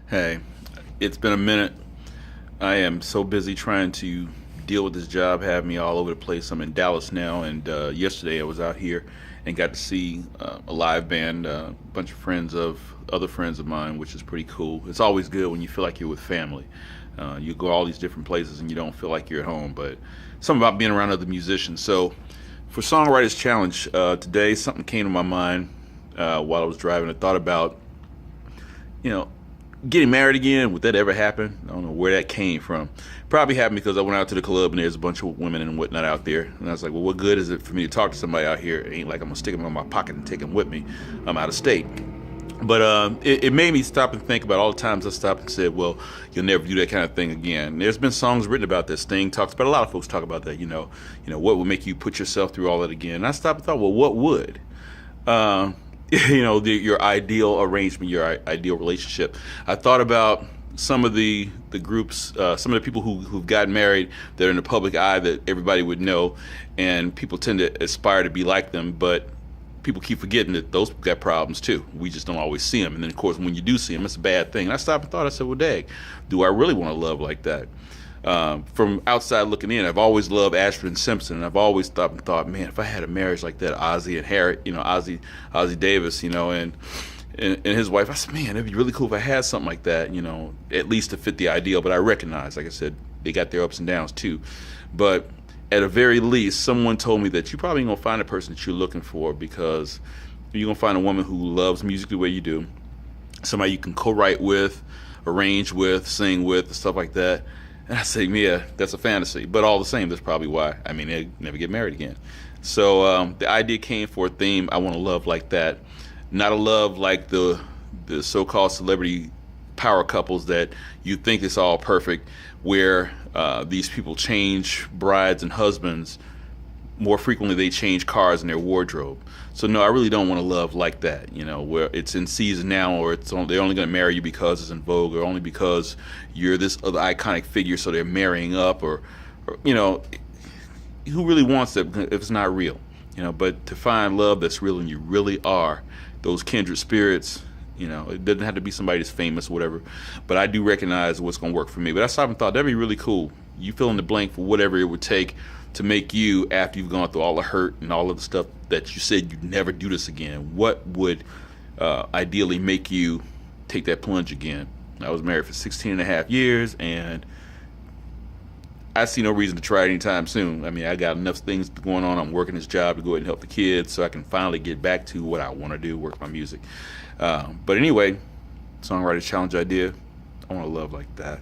Hey, it's been a minute. I am so busy trying to deal with this job, have me all over the place. I'm in Dallas now, and yesterday I was out here and got to see a live band, a bunch of friends of other friends of mine, which is pretty cool. It's always good when you feel like you're with family. You go all these different places and you don't feel like you're at home, but something about being around other musicians. So, for Songwriters Challenge today, something came to my mind while I was driving. I thought about, you know, getting married again. Would that ever happen? I don't know where that came from. Probably happened because I went out to the club and there's a bunch of women and whatnot out there, and I was like, well, what good is it for me to talk to somebody out here? It ain't like I'm gonna stick them in my pocket and take them with me. I'm out of state. But it made me stop and think about all the times I stopped and said, well, you'll never do that kind of thing again. There's been songs written about this. Thing talks about, a lot of folks talk about that. What would make you put yourself through all that again? And I stopped and thought, well, what would? Uh, your ideal arrangement, your ideal relationship. I thought about some of the groups, some of the people who've gotten married that are in the public eye that everybody would know, and people tend to aspire to be like them, but people keep forgetting that those people got problems too. We just don't always see them, and then of course when you do see them, it's a bad thing. And I stopped and thought, I said, well, dag, do I really want to love like that? From outside looking in, I've always loved Ashford and Simpson, and I've always thought, man, if I had a marriage like that, Ozzy and Harriet, Ozzy Davis, and his wife, I said, man, it'd be really cool if I had something like that, at least to fit the ideal. But I recognize, like I said, they got their ups and downs too. But at a very least, someone told me that you probably ain't gonna find the person that you're looking for, because you're gonna find a woman who loves music the way you do, somebody you can co-write with, arrange with, sing with, and stuff like that. And I say, yeah, that's a fantasy. But all the same, that's probably why. I mean, they never get married again. So the idea came for a theme. I want a love like that, not a love like the so-called celebrity power couples that you think is all perfect, where these people change brides and husbands more frequently. They change cars in their wardrobe. So no, I really don't want to love like that, where it's in season now, or they're only going to marry you because it's in vogue, or only because you're this other iconic figure, so they're marrying up, or who really wants that if it's not real? But to find love that's real and you really are those kindred spirits, it doesn't have to be somebody that's famous or whatever, but I do recognize what's going to work for me. But I stopped and thought, that'd be really cool. You fill in the blank for whatever it would take to make you, after you've gone through all the hurt and all of the stuff that you said you'd never do this again, what would ideally make you take that plunge again? I was married for 16 and a half years, and I see no reason to try it anytime soon. I mean, I got enough things going on. I'm working this job to go ahead and help the kids so I can finally get back to what I want to do, work my music. But anyway, Songwriter Challenge idea, I want to love like that.